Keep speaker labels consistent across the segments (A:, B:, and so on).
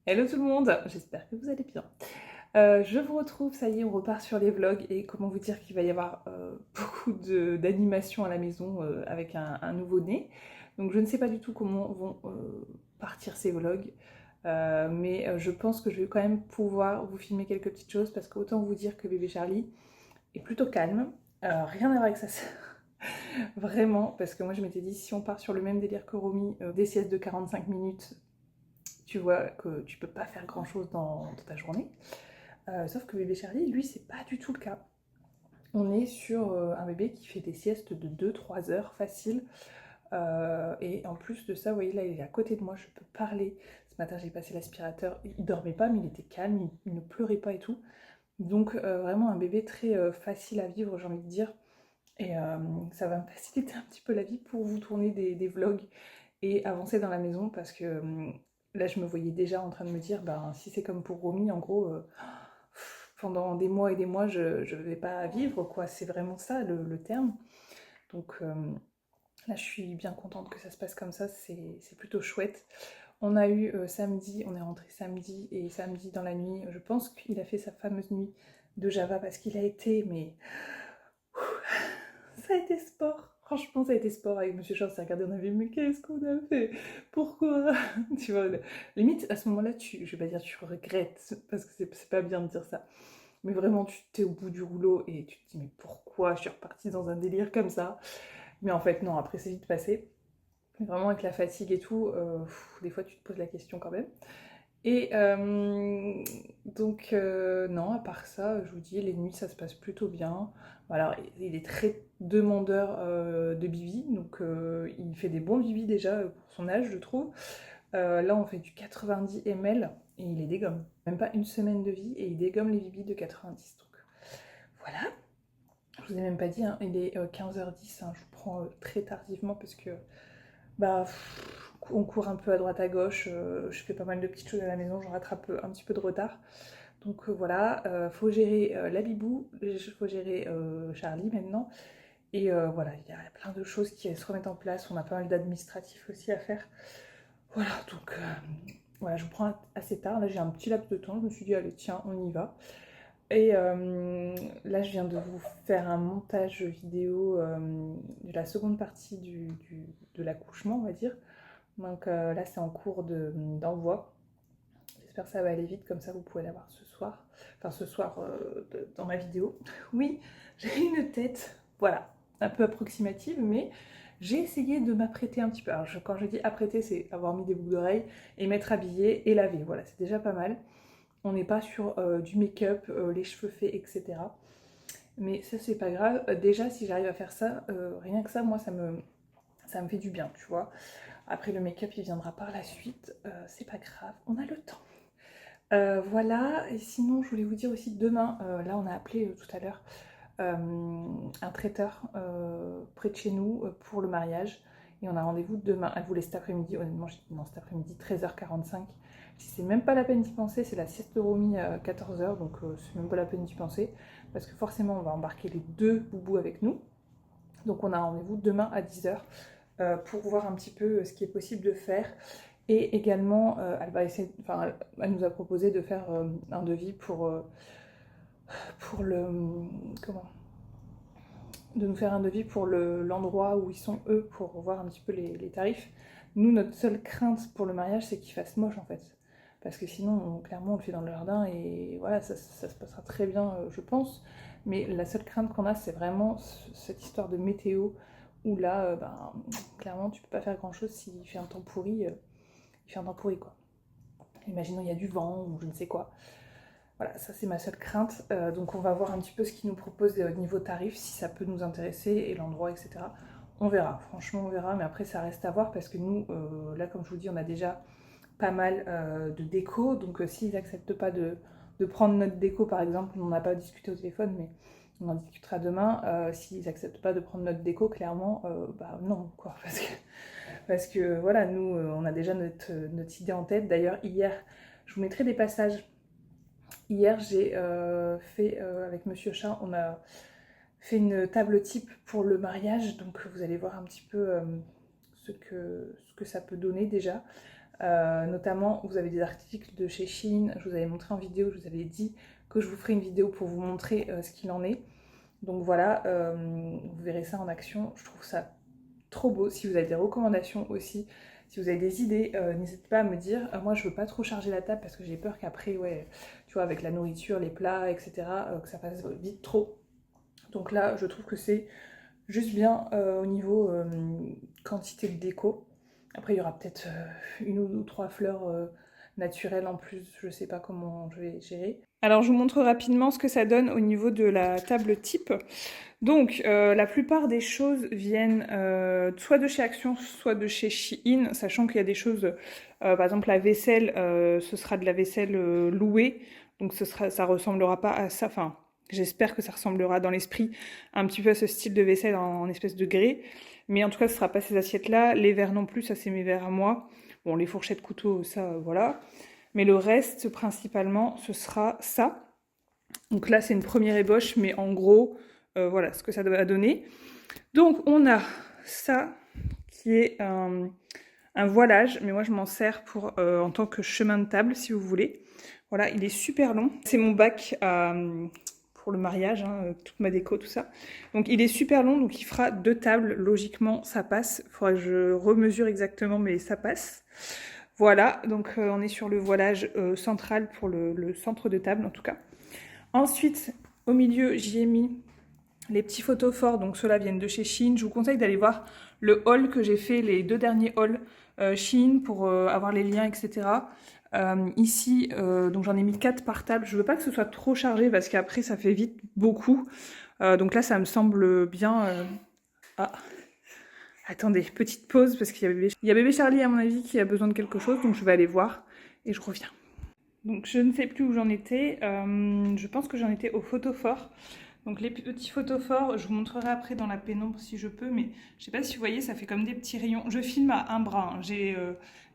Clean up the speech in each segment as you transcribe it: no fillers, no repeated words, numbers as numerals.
A: Hello tout le monde, j'espère que vous allez bien. Je vous retrouve, ça y est, on repart sur les vlogs et comment vous dire qu'il va y avoir beaucoup d'animation à la maison avec un nouveau-né. Donc je ne sais pas du tout comment vont partir ces vlogs, mais je pense que je vais quand même pouvoir vous filmer quelques petites choses parce qu'autant vous dire que bébé Charlie est plutôt calme, rien à voir avec sa sœur. Vraiment, parce que moi je m'étais dit si on part sur le même délire que Romy, des siestes de 45 minutes, tu vois que tu peux pas faire grand chose dans ta journée. Sauf que bébé Charlie, lui, c'est pas du tout le cas. On est sur un bébé qui fait des siestes de 2-3 heures facile. Et en plus de ça, vous voyez, là, il est à côté de moi, je peux parler. Ce matin, j'ai passé l'aspirateur. Il dormait pas, mais il était calme, il ne pleurait pas et tout. Donc, vraiment un bébé très facile à vivre, j'ai envie de dire. Et ça va me faciliter un petit peu la vie pour vous tourner des vlogs et avancer dans la maison parce que là, je me voyais déjà en train de me dire, ben, si c'est comme pour Romy, en gros, pendant des mois et des mois, je ne vais pas vivre, quoi. C'est vraiment ça le terme. Donc là, je suis bien contente que ça se passe comme ça, c'est plutôt chouette. On a eu samedi, on est rentré samedi, et samedi dans la nuit, je pense qu'il a fait sa fameuse nuit de Java parce qu'il a été, mais ça a été sport. Franchement, ça a été sport avec Monsieur Charles. On s'est regardé, on a vu, mais qu'est-ce qu'on a fait? Pourquoi? Tu vois, limite, à ce moment-là, je vais pas dire tu regrettes, parce que c'est pas bien de dire ça. Mais vraiment, tu t'es au bout du rouleau et tu te dis, mais pourquoi je suis repartie dans un délire comme ça? Mais en fait, non, après, c'est vite passé. Mais vraiment, avec la fatigue et tout, des fois, tu te poses la question quand même. Et donc, non, à part ça, je vous dis, les nuits, ça se passe plutôt bien. Alors, il est très demandeur de bibi, donc il fait des bons bibis déjà pour son âge, je trouve. Là, on fait du 90 ml et il les dégomme. Même pas une semaine de vie et il dégomme les bibis de 90. Donc voilà, je vous ai même pas dit, hein, il est 15h10, hein, je vous prends très tardivement parce que bah, on court un peu à droite à gauche, je fais pas mal de petites choses à la maison, je rattrape un petit peu de retard. Donc voilà, faut gérer la bibou, faut gérer Charlie maintenant. Et voilà, il y a plein de choses qui se remettent en place, on a pas mal d'administratifs aussi à faire. Voilà, donc voilà, je vous prends assez tard, là j'ai un petit laps de temps, je me suis dit allez tiens, on y va. Et là je viens de vous faire un montage vidéo de la seconde partie de l'accouchement, on va dire. Donc là, c'est en cours d'envoi. J'espère que ça va aller vite, comme ça vous pouvez l'avoir ce soir. Enfin, ce soir dans ma vidéo. Oui, j'ai une tête, voilà, un peu approximative, mais j'ai essayé de m'apprêter un petit peu. Alors, quand je dis apprêter, c'est avoir mis des boucles d'oreilles et m'être habillée et laver. Voilà, c'est déjà pas mal. On n'est pas sur du make-up, les cheveux faits, etc. Mais ça, c'est pas grave. Déjà, si j'arrive à faire ça, rien que ça, moi, ça me fait du bien, tu vois. Après, le make-up, il viendra par la suite. C'est pas grave, on a le temps. Voilà, et sinon, je voulais vous dire aussi, demain, là, on a appelé tout à l'heure un traiteur près de chez nous pour le mariage. Et on a rendez-vous demain. Elle voulait cet après-midi, honnêtement, j'ai dit non, cet après-midi, 13h45. Si c'est même pas la peine d'y penser, c'est la sieste de Romy à 14h, donc c'est même pas la peine d'y penser. Parce que forcément, on va embarquer les deux boubous avec nous. Donc on a rendez-vous demain à 10h pour voir un petit peu ce qui est possible de faire. Et également, elle nous a proposé de faire un devis pour le, comment, de nous faire un devis pour l'endroit où ils sont eux, pour voir un petit peu les tarifs. Nous, notre seule crainte pour le mariage, c'est qu'il fasse moche en fait. Parce que sinon, clairement, on le fait dans le jardin et voilà, ça se passera très bien, je pense. Mais la seule crainte qu'on a, c'est vraiment cette histoire de météo où là, clairement, tu peux pas faire grand chose s'il fait un temps pourri. Il fait un temps pourri quoi. Imaginons il y a du vent ou je ne sais quoi. Voilà, ça c'est ma seule crainte. Donc on va voir un petit peu ce qu'ils nous proposent niveau tarif, si ça peut nous intéresser et l'endroit, etc. On verra, franchement on verra, mais après ça reste à voir parce que nous, là comme je vous dis, on a déjà pas mal de déco. Donc s'ils n'acceptent pas de prendre notre déco par exemple, on n'a pas discuté au téléphone, mais on en discutera demain. S'ils n'acceptent pas de prendre notre déco, clairement, bah non quoi, parce que voilà, nous on a déjà notre idée en tête. D'ailleurs hier, je vous mettrai des passages. Hier, j'ai fait avec Monsieur Chat, on a fait une table type pour le mariage, donc vous allez voir un petit peu ce que ça peut donner déjà. Notamment, vous avez des articles de chez Shein, je vous avais montré en vidéo, je vous avais dit que je vous ferai une vidéo pour vous montrer ce qu'il en est. Donc voilà, vous verrez ça en action, je trouve ça trop beau. Si vous avez des recommandations aussi, si vous avez des idées, n'hésitez pas à me dire. Moi, je veux pas trop charger la table parce que j'ai peur qu'après, ouais, tu vois, avec la nourriture, les plats, etc., que ça passe vite trop. Donc là, je trouve que c'est juste bien au niveau quantité de déco. Après, il y aura peut-être une ou trois fleurs naturelles en plus, je sais pas comment je vais gérer. Alors, je vous montre rapidement ce que ça donne au niveau de la table type. Donc, la plupart des choses viennent soit de chez Action, soit de chez Shein, sachant qu'il y a des choses, par exemple la vaisselle, ce sera de la vaisselle louée, donc ça ressemblera pas à ça, enfin, j'espère que ça ressemblera dans l'esprit un petit peu à ce style de vaisselle en espèce de grès, mais en tout cas, ce sera pas ces assiettes-là, les verres non plus, ça c'est mes verres à moi, bon, les fourchettes, couteaux, ça, voilà, mais le reste, principalement, ce sera ça. Donc là, c'est une première ébauche, mais en gros, voilà ce que ça va donner. Donc, on a ça qui est un voilage, mais moi, je m'en sers pour, en tant que chemin de table, si vous voulez. Voilà, il est super long. C'est mon bac pour le mariage, hein, toute ma déco, tout ça. Donc, il est super long, donc il fera 2 tables. Logiquement, ça passe. Il faudra que je remesure exactement, mais ça passe. Voilà, donc on est sur le voilage central pour le centre de table, en tout cas. Ensuite, au milieu, j'y ai mis les petits photophores, donc ceux-là viennent de chez Shein. Je vous conseille d'aller voir le haul que j'ai fait, les 2 derniers hauls Shein pour avoir les liens, etc. Ici, donc j'en ai mis 4 par table. Je veux pas que ce soit trop chargé parce qu'après ça fait vite beaucoup. Donc là, ça me semble bien. Ah, attendez, petite pause parce qu'il y a bébé Charlie à mon avis qui a besoin de quelque chose, donc je vais aller voir et je reviens. Donc je ne sais plus où j'en étais, je pense que j'en étais au photophore. Donc les petits photophores, je vous montrerai après dans la pénombre si je peux, mais je ne sais pas si vous voyez, ça fait comme des petits rayons. Je filme à un bras, hein. J'ai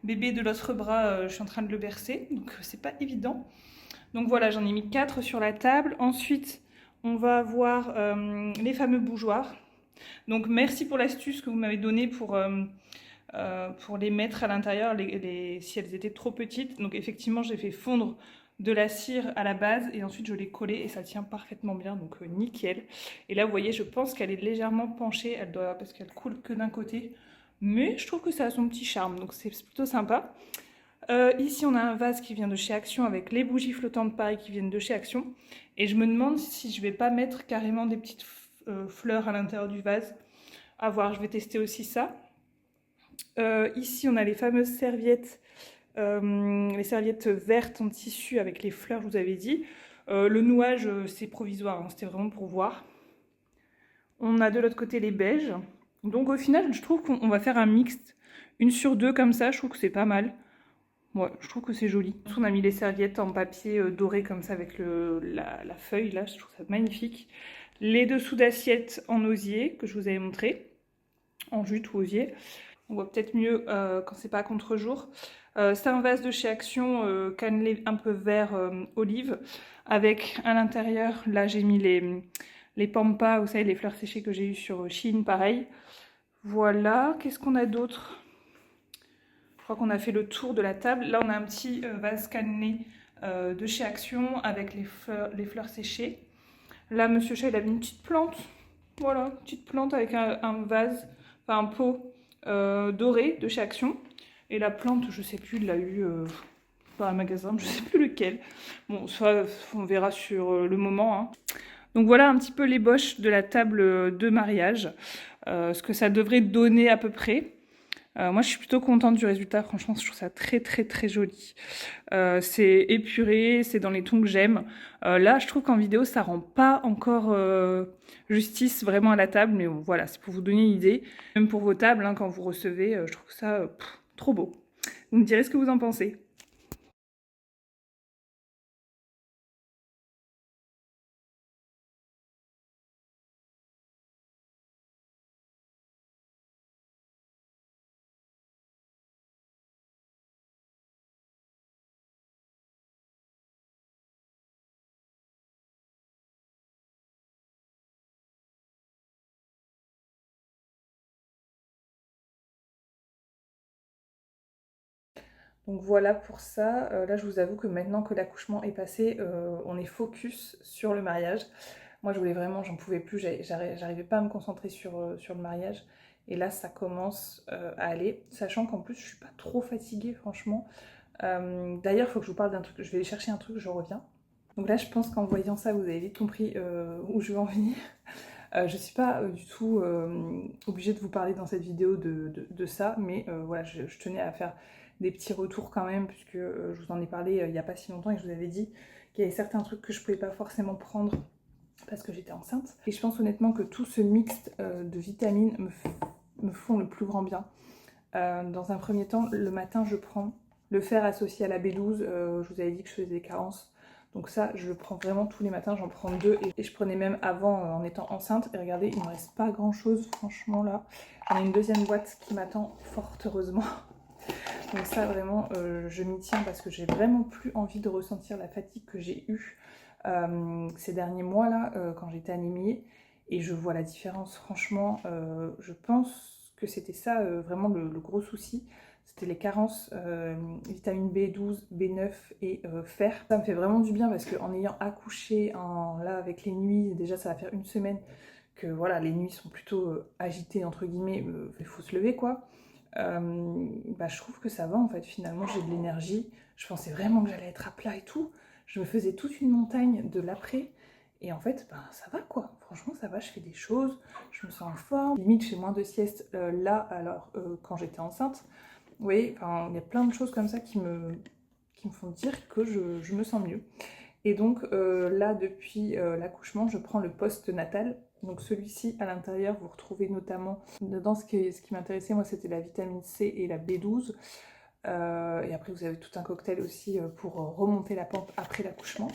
A: bébé de l'autre bras, je suis en train de le bercer, donc c'est pas évident. Donc voilà, j'en ai mis 4 sur la table. Ensuite, on va avoir les fameux bougeoirs. Donc merci pour l'astuce que vous m'avez donnée pour les mettre à l'intérieur si elles étaient trop petites. Donc effectivement, j'ai fait fondre de la cire à la base et ensuite je l'ai collée et ça tient parfaitement bien, donc nickel. Et là, vous voyez, je pense qu'elle est légèrement penchée, parce qu'elle coule que d'un côté. Mais je trouve que ça a son petit charme, donc c'est plutôt sympa. Ici, on a un vase qui vient de chez Action avec les bougies flottantes pareil qui viennent de chez Action. Et je me demande si je vais pas mettre carrément des petites fleurs à l'intérieur du vase. À voir, je vais tester aussi ça. Ici, on a les fameuses serviettes, les serviettes vertes en tissu avec les fleurs, je vous avais dit. Le nouage, c'est provisoire, hein, c'était vraiment pour voir. On a de l'autre côté les beiges. Donc au final, je trouve qu'on va faire un mixte. Une sur deux comme ça, je trouve que c'est pas mal. Ouais, je trouve que c'est joli. On a mis les serviettes en papier doré comme ça avec la feuille, là, je trouve ça magnifique. Les dessous d'assiettes en osier que je vous avais montré, en jute ou osier. On voit peut-être mieux quand c'est pas à contre-jour. C'est un vase de chez Action, cannelé un peu vert olive, avec à l'intérieur, là j'ai mis les pampas, vous savez, les fleurs séchées que j'ai eues sur Shein, pareil. Voilà, qu'est-ce qu'on a d'autre? Je crois qu'on a fait le tour de la table. Là, on a un petit vase cannelé de chez Action avec les fleurs séchées. Là, Monsieur Chat, il a mis une petite plante. Voilà, une petite plante avec un vase, enfin un pot doré de chez Action. Et la plante, je sais plus, il l'a eu dans un magasin, je sais plus lequel. Bon, ça, on verra sur le moment, hein. Donc voilà un petit peu l'ébauche de la table de mariage, ce que ça devrait donner à peu près. Moi, je suis plutôt contente du résultat. Franchement, je trouve ça très, très, très joli. C'est épuré, c'est dans les tons que j'aime. Là, je trouve qu'en vidéo, ça rend pas encore justice vraiment à la table. Mais bon, voilà, c'est pour vous donner une idée. Même pour vos tables, hein, quand vous recevez, je trouve ça trop beau. Vous me direz ce que vous en pensez. Donc voilà pour ça. Là, je vous avoue que maintenant que l'accouchement est passé, on est focus sur le mariage. Moi, je voulais vraiment, j'en pouvais plus, j'arrivais pas à me concentrer sur le mariage. Et là, ça commence à aller, sachant qu'en plus, je suis pas trop fatiguée, franchement. D'ailleurs, il faut que je vous parle d'un truc. Je vais aller chercher un truc, je reviens. Donc là, je pense qu'en voyant ça, vous avez vite compris où je veux en venir. Je suis pas du tout obligée de vous parler dans cette vidéo de ça, mais voilà, je tenais à faire des petits retours quand même, puisque je vous en ai parlé il n'y a pas si longtemps et je vous avais dit qu'il y avait certains trucs que je pouvais pas forcément prendre parce que j'étais enceinte. Et je pense honnêtement que tout ce mix de vitamines me font le plus grand bien. Dans un premier temps, le matin, je prends le fer associé à la B12. Je vous avais dit que je faisais des carences. Donc ça, je le prends vraiment tous les matins. J'en prends 2 et je prenais même avant en étant enceinte. Et regardez, il ne me reste pas grand-chose, franchement, là. J'en ai une deuxième boîte qui m'attend, fort heureusement. Donc ça, vraiment, je m'y tiens parce que j'ai vraiment plus envie de ressentir la fatigue que j'ai eue ces derniers mois-là, quand j'étais anémiée. Et je vois la différence, franchement. Je pense que c'était ça, vraiment le gros souci. C'était les carences vitamine B12, B9 et fer. Ça me fait vraiment du bien parce qu'en ayant accouché, là avec les nuits, déjà ça va faire une semaine que voilà, les nuits sont plutôt agitées, entre guillemets, il faut se lever quoi. Bah, je trouve que ça va en fait, finalement j'ai de l'énergie. Je pensais vraiment que j'allais être à plat et tout. Je me faisais toute une montagne de l'après. Et en fait, bah, ça va quoi. Franchement, ça va, je fais des choses, je me sens en forme. Limite, je fais moins de sieste là, alors quand j'étais enceinte. Vous voyez, enfin, il y a plein de choses comme ça qui me font dire que je me sens mieux. Et donc là, depuis l'accouchement, je prends le post-natal. Donc celui-ci, à l'intérieur, vous retrouvez notamment, dedans ce qui m'intéressait, moi, c'était la vitamine C et la B12. Et après, vous avez tout un cocktail aussi pour remonter la pente après l'accouchement.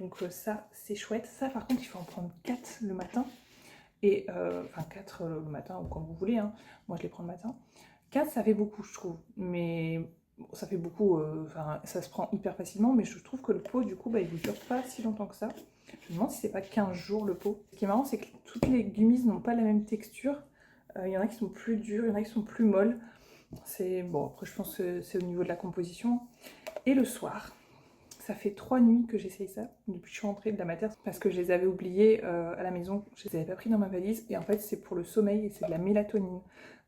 A: Donc ça, c'est chouette. Ça, par contre, il faut en prendre 4 le matin. Et, enfin, 4 le matin, ou quand vous voulez, hein. Moi, je les prends le matin. 4, ça fait beaucoup, je trouve. Mais bon, ça fait beaucoup, enfin, ça se prend hyper facilement, mais je trouve que le pot, du coup, bah, il ne dure pas si longtemps que ça. Je me demande si c'est pas 15 jours le pot. Ce qui est marrant, c'est que toutes les gummies n'ont pas la même texture. Il y en a qui sont plus dures, il y en a qui sont plus molles. C'est bon, après, je pense que c'est au niveau de la composition. Et le soir, ça fait 3 nuits que j'essaye ça, depuis que je suis rentrée de la mater, parce que je les avais oubliés à la maison, je les avais pas pris dans ma valise, et en fait c'est pour le sommeil et c'est de la mélatonine.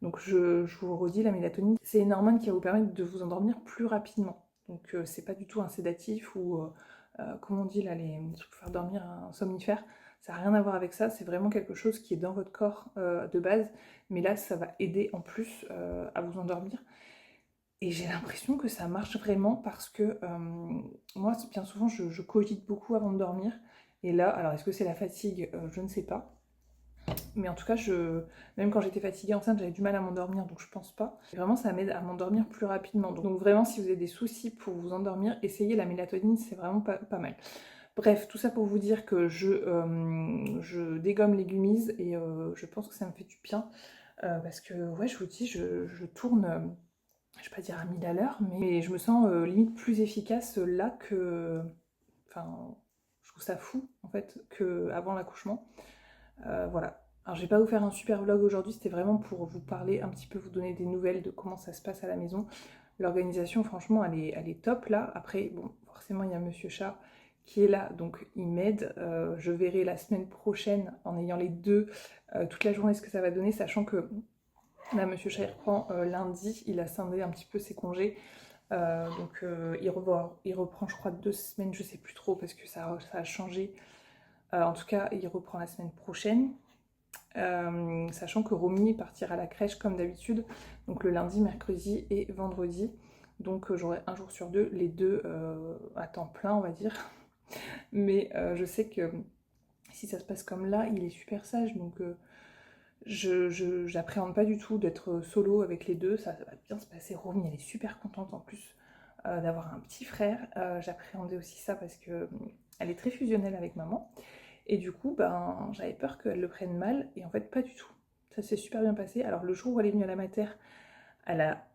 A: Donc je vous redis, la mélatonine, c'est une hormone qui va vous permettre de vous endormir plus rapidement. Donc c'est pas du tout un sédatif ou, comment on dit là, les trucs pour faire dormir, un somnifère. Ça n'a rien à voir avec ça, c'est vraiment quelque chose qui est dans votre corps de base, mais là ça va aider en plus à vous endormir. Et j'ai l'impression que ça marche vraiment parce que moi, bien souvent, je cogite beaucoup avant de dormir. Et là, alors est-ce que c'est la fatigue? Je ne sais pas. Mais en tout cas, même quand j'étais fatiguée enceinte, j'avais du mal à m'endormir, donc je pense pas. Et vraiment, ça m'aide à m'endormir plus rapidement. Donc vraiment, si vous avez des soucis pour vous endormir, essayez la mélatonine, c'est vraiment pas mal. Bref, tout ça pour vous dire que je dégomme les gummies et je pense que ça me fait du bien. Parce que, ouais, je vous dis, je tourne je vais pas dire à 1000 à l'heure, mais je me sens limite plus efficace là que. Enfin, je trouve ça fou en fait qu'avant l'accouchement. Voilà. Alors, je vais pas vous faire un super vlog aujourd'hui, c'était vraiment pour vous parler un petit peu, vous donner des nouvelles de comment ça se passe à la maison. L'organisation, franchement, elle est top là. Après, bon, forcément, il y a Monsieur Chat qui est là, donc il m'aide. Je verrai la semaine prochaine, en ayant les deux, toute la journée ce que ça va donner, sachant que là, Monsieur Chat, il reprend lundi, il a scindé un petit peu ses congés. Donc il reprend, je crois, 2 semaines, je sais plus trop, parce que ça a changé. En tout cas, il reprend la semaine prochaine. Sachant que Romy partira à la crèche comme d'habitude, donc le lundi, mercredi et vendredi. Donc j'aurai un jour sur deux, les deux à temps plein, on va dire. Mais je sais que si ça se passe comme là, il est super sage, donc j'appréhende pas du tout d'être solo avec les deux, ça va bien se passer. Romy, elle est super contente en plus d'avoir un petit frère. J'appréhendais aussi ça parce que elle est très fusionnelle avec maman. Et du coup, ben, j'avais peur qu'elle le prenne mal, et en fait, pas du tout. Ça s'est super bien passé. Alors, le jour où elle est venue à la mater, elle a...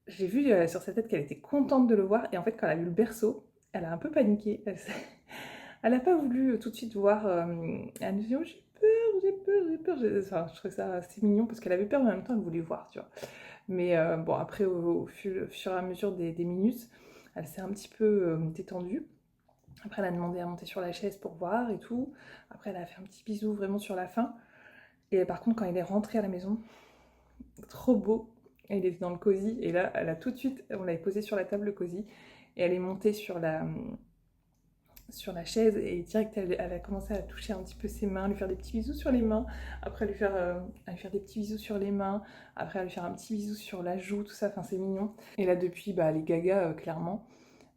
A: j'ai vu sur sa tête qu'elle était contente de le voir, et en fait, quand elle a vu le berceau, elle a un peu paniqué. Elle n'a pas voulu tout de suite voir. Elle me dit, oh, j'ai peur. Enfin, je trouvais ça assez mignon, parce qu'elle avait peur, mais en même temps, elle voulait voir, tu vois. Mais bon, après, au fur et à mesure des minutes, elle s'est un petit peu détendue. Après, elle a demandé à monter sur la chaise pour voir et tout. Après, elle a fait un petit bisou vraiment sur la fin. Et par contre, quand il est rentré à la maison, trop beau, il était dans le cosy. Et là, elle a tout de suite, on l'avait posé sur la table le cosy. Et elle est montée sur la chaise et direct elle a commencé à toucher un petit peu ses mains, lui faire des petits bisous sur les mains, après à lui faire des petits bisous sur les mains, après à lui faire un petit bisou sur la joue, tout ça, enfin c'est mignon. Et là depuis, bah, elle est gaga clairement.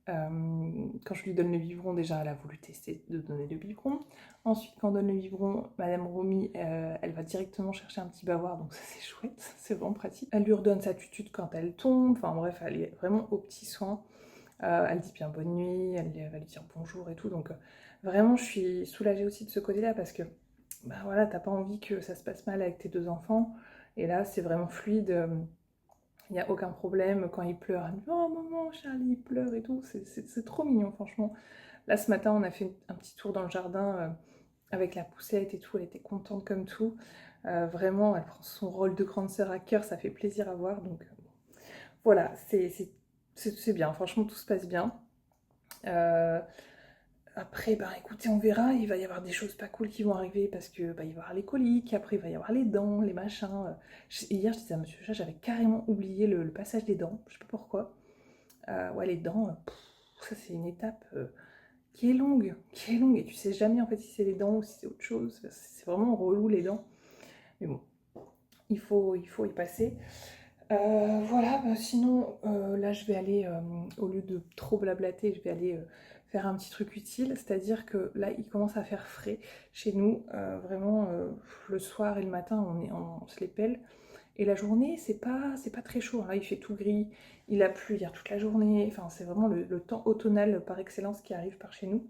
A: Quand je lui donne le biberon, déjà elle a voulu tester de donner le biberon. Ensuite quand on donne le biberon, Madame Romy, elle va directement chercher un petit bavoir, donc ça c'est chouette, c'est vraiment pratique. Elle lui redonne sa tutute quand elle tombe, enfin bref, elle est vraiment aux petits soins. Elle dit bien bonne nuit, elle va lui dire bonjour et tout. Donc vraiment, je suis soulagée aussi de ce côté-là parce que bah voilà, t'as pas envie que ça se passe mal avec tes deux enfants. Et là, c'est vraiment fluide. Il n'y a aucun problème. Quand il pleure, elle me dit oh maman, Charlie, il pleure et tout. C'est trop mignon, franchement. Là, ce matin, on a fait un petit tour dans le jardin avec la poussette et tout. Elle était contente comme tout. Vraiment, elle prend son rôle de grande sœur à cœur. Ça fait plaisir à voir. Donc voilà, c'est bien. Franchement, tout se passe bien. Euh, Après, bah écoutez, on verra, il va y avoir des choses pas cool qui vont arriver parce que bah, il va y avoir les coliques, après il va y avoir les dents, les machins. Hier, je disais à Monsieur Chat, j'avais carrément oublié le passage des dents, je sais pas pourquoi. Ouais, les dents, ça c'est une étape qui est longue, et tu sais jamais en fait si c'est les dents ou si c'est autre chose. C'est vraiment relou les dents, mais bon, il faut y passer. Voilà, bah, sinon, là, je vais aller, au lieu de trop blablater, je vais aller faire un petit truc utile. C'est-à-dire que là, il commence à faire frais chez nous. Vraiment, le soir et le matin, on se les pèle. Et la journée, c'est pas très chaud. Là, il fait tout gris, il a plu hier toute la journée. Enfin, c'est vraiment le temps automnal par excellence qui arrive par chez nous.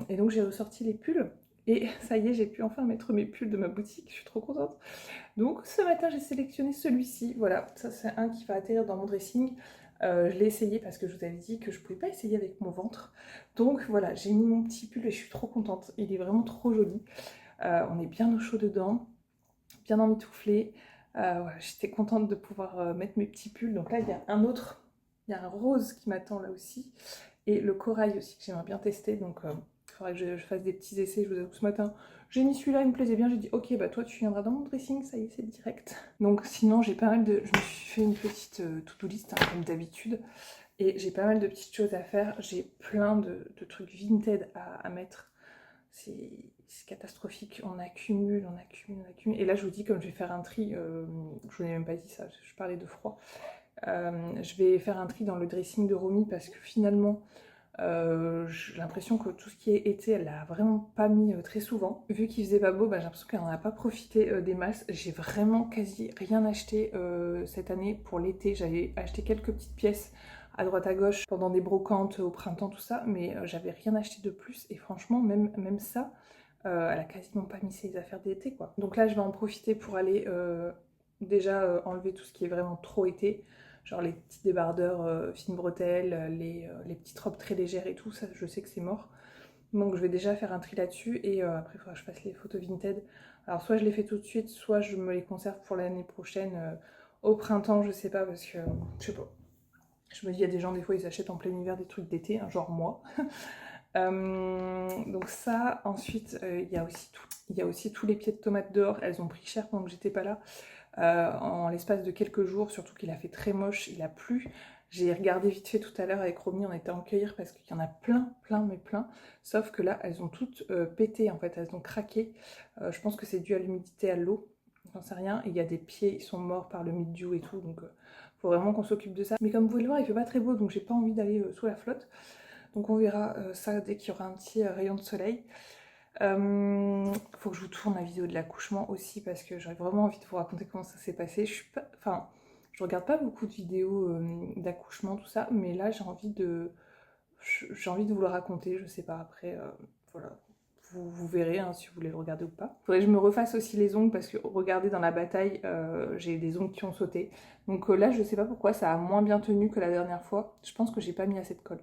A: Et donc, j'ai ressorti les pulls. Et ça y est, j'ai pu enfin mettre mes pulls de ma boutique. Je suis trop contente. Donc ce matin j'ai sélectionné celui-ci, voilà, ça c'est un qui va atterrir dans mon dressing. Je l'ai essayé parce que je vous avais dit que je pouvais pas essayer avec mon ventre. Donc voilà, j'ai mis mon petit pull et je suis trop contente, il est vraiment trop joli. On est bien au chaud dedans, bien emmitouflé. Voilà, j'étais contente de pouvoir mettre mes petits pulls. Donc là il y a un autre, il y a un rose qui m'attend là aussi. Et le corail aussi que j'aimerais bien tester, donc il faudrait que je fasse des petits essais. Je vous avoue, ce matin, j'ai mis celui-là, il me plaisait bien, j'ai dit ok, bah toi tu viendras dans mon dressing, ça y est, c'est direct. Donc sinon, j'ai pas mal de... Je me suis fait une petite to-do list, hein, comme d'habitude, et j'ai pas mal de petites choses à faire. J'ai plein de trucs Vinted à mettre. C'est catastrophique, on accumule, on accumule, on accumule. Et là, je vous dis, comme je vais faire un tri, je vous ai même pas dit ça, je parlais de froid. Je vais faire un tri dans le dressing de Romy parce que finalement, j'ai l'impression que tout ce qui est été, elle l'a vraiment pas mis très souvent. Vu qu'il faisait pas beau, bah, j'ai l'impression qu'elle n'en a pas profité des masses. J'ai vraiment quasi rien acheté cette année pour l'été. J'avais acheté quelques petites pièces à droite à gauche pendant des brocantes au printemps, tout ça, mais j'avais rien acheté de plus. Et franchement, même ça, elle a quasiment pas mis ses affaires d'été, quoi. Donc là, je vais en profiter pour aller déjà enlever tout ce qui est vraiment trop été. Genre les petits débardeurs fines bretelles, les petites robes très légères et tout, ça je sais que c'est mort. Donc je vais déjà faire un tri là-dessus et après il faudra que je fasse les photos Vinted. Alors soit je les fais tout de suite, soit je me les conserve pour l'année prochaine, au printemps, je sais pas, parce que je sais pas. Je me dis, il y a des gens, des fois, ils achètent en plein hiver des trucs d'été, hein, genre moi. Donc ça, ensuite, il y a aussi tous les pieds de tomates dehors, elles ont pris cher pendant que j'étais pas là. En l'espace de quelques jours, surtout qu'il a fait très moche, il a plu. J'ai regardé vite fait tout à l'heure avec Romy, on était en cueillir parce qu'il y en a plein. Sauf que là, elles ont toutes pété en fait, elles ont craqué. Je pense que c'est dû à l'humidité, à l'eau, j'en sais rien. Et il y a des pieds, ils sont morts par le mildiou et tout, donc faut vraiment qu'on s'occupe de ça. Mais comme vous pouvez le voir, il fait pas très beau, donc j'ai pas envie d'aller sous la flotte. Donc on verra ça dès qu'il y aura un petit rayon de soleil. Faut que je vous tourne la vidéo de l'accouchement aussi parce que j'aurais vraiment envie de vous raconter comment ça s'est passé. Je suis pas, enfin, je regarde pas beaucoup de vidéos d'accouchement tout ça, mais là j'ai envie de vous le raconter. Je sais pas après, voilà, vous verrez hein, si vous voulez le regarder ou pas. Faudrait que je me refasse aussi les ongles parce que regardez dans la bataille, j'ai des ongles qui ont sauté. Donc là, je sais pas pourquoi ça a moins bien tenu que la dernière fois. Je pense que j'ai pas mis assez de colle.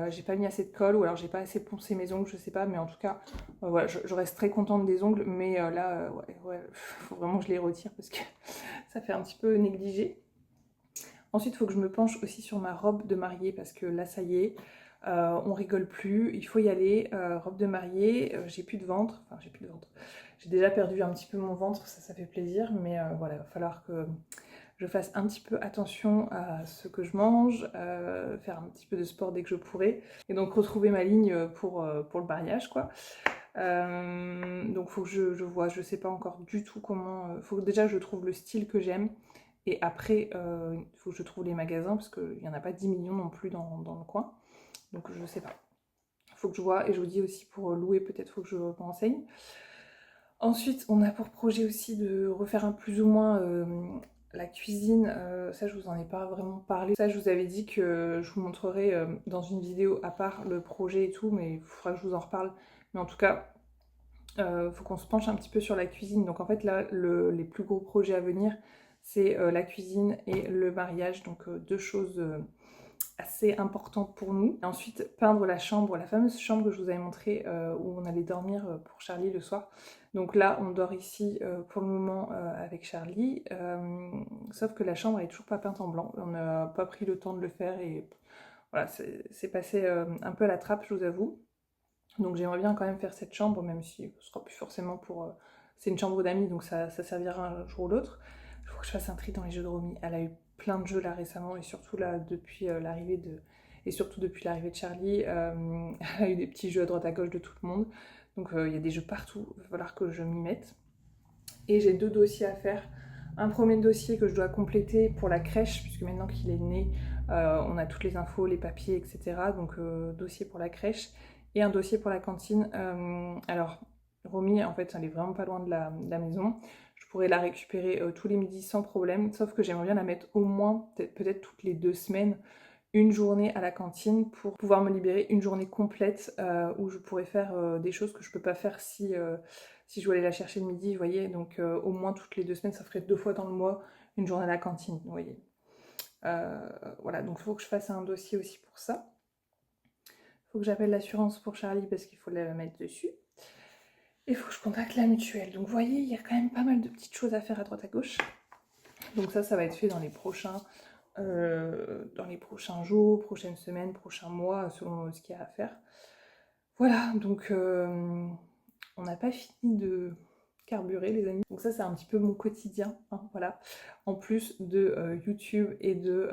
A: J'ai pas mis assez de colle ou alors j'ai pas assez poncé mes ongles, je sais pas, mais en tout cas, voilà, je reste très contente des ongles, mais là, ouais, faut vraiment que je les retire parce que ça fait un petit peu négligé. Ensuite, il faut que je me penche aussi sur ma robe de mariée parce que là, ça y est, on rigole plus, il faut y aller. Robe de mariée, j'ai plus de ventre, enfin j'ai plus de ventre. J'ai déjà perdu un petit peu mon ventre, ça fait plaisir, mais voilà, il va falloir que je fasse un petit peu attention à ce que je mange, faire un petit peu de sport dès que je pourrai, et donc retrouver ma ligne pour le mariage, quoi. Donc faut que je vois, je sais pas encore du tout comment, faut que déjà je trouve le style que j'aime, et après il faut que je trouve les magasins, parce qu'il n'y en a pas 10 millions non plus dans le coin, donc je sais pas. Faut que je vois, et je vous dis aussi pour louer, peut-être faut que je me renseigne. Ensuite, on a pour projet aussi de refaire un plus ou moins la cuisine. Ça, je vous en ai pas vraiment parlé. Ça, je vous avais dit que je vous montrerai dans une vidéo à part le projet et tout, mais il faudra que je vous en reparle. Mais en tout cas, faut qu'on se penche un petit peu sur la cuisine. Donc en fait, là, les plus gros projets à venir, c'est la cuisine et le mariage. Donc deux choses assez importantes pour nous. Et ensuite, peindre la chambre, la fameuse chambre que je vous avais montrée où on allait dormir pour Charlie le soir. Donc là, on dort ici pour le moment avec Charlie, sauf que la chambre est toujours pas peinte en blanc. On n'a pas pris le temps de le faire et voilà, c'est passé un peu à la trappe, je vous avoue. Donc j'aimerais bien quand même faire cette chambre, même si ce sera plus forcément pour... c'est une chambre d'amis, donc ça servira un jour ou l'autre. Il faut que je fasse un tri dans les jeux de Romy. Elle a eu plein de jeux là récemment, et surtout là depuis l'arrivée de... Et surtout depuis l'arrivée de Charlie, elle a eu des petits jeux à droite à gauche de tout le monde. Donc il y a des jeux partout, il va falloir que je m'y mette. Et j'ai deux dossiers à faire. Un premier dossier que je dois compléter pour la crèche, puisque maintenant qu'il est né, on a toutes les infos, les papiers, etc. Donc dossier pour la crèche. Et un dossier pour la cantine. Alors, Romy, en fait, elle est vraiment pas loin de la maison. Je pourrais la récupérer tous les midis sans problème, sauf que j'aimerais bien la mettre au moins, peut-être toutes les 2 semaines, une journée à la cantine pour pouvoir me libérer une journée complète où je pourrais faire des choses que je peux pas faire si je dois aller la chercher le midi, vous voyez. Donc au moins toutes les 2 semaines, ça ferait 2 fois dans le mois une journée à la cantine, vous voyez. Voilà, donc il faut que je fasse un dossier aussi pour ça. Il faut que j'appelle l'assurance pour Charlie parce qu'il faut la mettre dessus. Et il faut que je contacte la mutuelle. Donc vous voyez, il y a quand même pas mal de petites choses à faire à droite à gauche. Donc ça va être fait dans les prochains jours, prochaines semaines, prochains mois, selon ce qu'il y a à faire. Voilà, donc on n'a pas fini de carburer, les amis. Donc ça, c'est un petit peu mon quotidien, hein, voilà. En plus de YouTube et de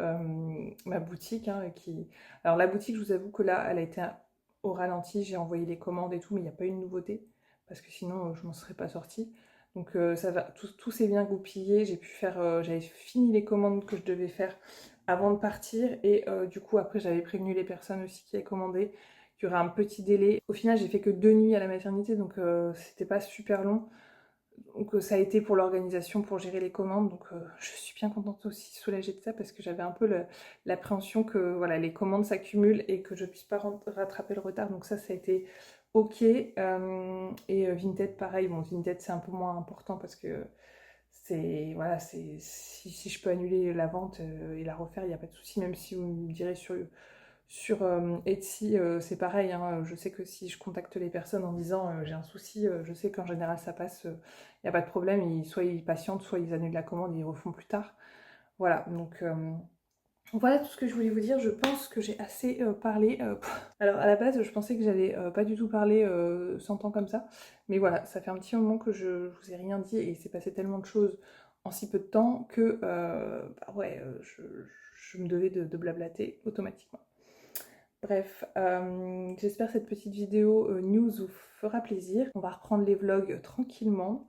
A: ma boutique, hein, qui... Alors la boutique, je vous avoue que là, elle a été au ralenti, j'ai envoyé les commandes et tout, mais il n'y a pas eu de nouveauté, parce que sinon, je m'en serais pas sortie. Donc ça va, tout s'est bien goupillé, j'ai pu faire, j'avais fini les commandes que je devais faire avant de partir, et du coup, après, j'avais prévenu les personnes aussi qui avaient commandé qu'il y aurait un petit délai. Au final, j'ai fait que 2 nuits à la maternité, donc c'était pas super long. Donc ça a été pour l'organisation, pour gérer les commandes, donc je suis bien contente aussi, soulagée de ça, parce que j'avais un peu l'appréhension que voilà, les commandes s'accumulent et que je puisse pas rattraper le retard, donc ça a été ok. Et Vinted, pareil, bon Vinted c'est un peu moins important parce que c'est voilà, si je peux annuler la vente et la refaire, il n'y a pas de souci, même si vous me direz sur Etsy, c'est pareil, hein, je sais que si je contacte les personnes en disant j'ai un souci, je sais qu'en général ça passe, il n'y a pas de problème, soit ils patientent, soit ils annulent la commande et ils refont plus tard. Voilà, donc voilà tout ce que je voulais vous dire, je pense que j'ai assez parlé. Alors à la base, je pensais que j'allais pas du tout parler 100 ans comme ça, mais voilà, ça fait un petit moment que je vous ai rien dit et il s'est passé tellement de choses en si peu de temps que bah ouais, je me devais de blablater automatiquement. Bref, j'espère que cette petite vidéo news vous fera plaisir. On va reprendre les vlogs tranquillement.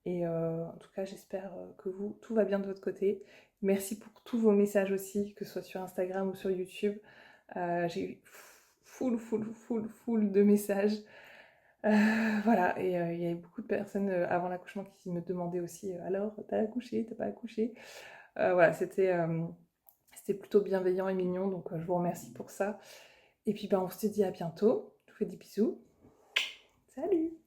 A: Et en tout cas, j'espère que tout va bien de votre côté. Merci pour tous vos messages aussi, que ce soit sur Instagram ou sur YouTube. J'ai eu full de messages. Voilà, et il y avait beaucoup de personnes avant l'accouchement qui me demandaient aussi alors, t'as accouché, t'as pas accouché? Voilà, c'était plutôt bienveillant et mignon, donc je vous remercie pour ça. Et puis on se dit à bientôt. Je vous fais des bisous. Salut!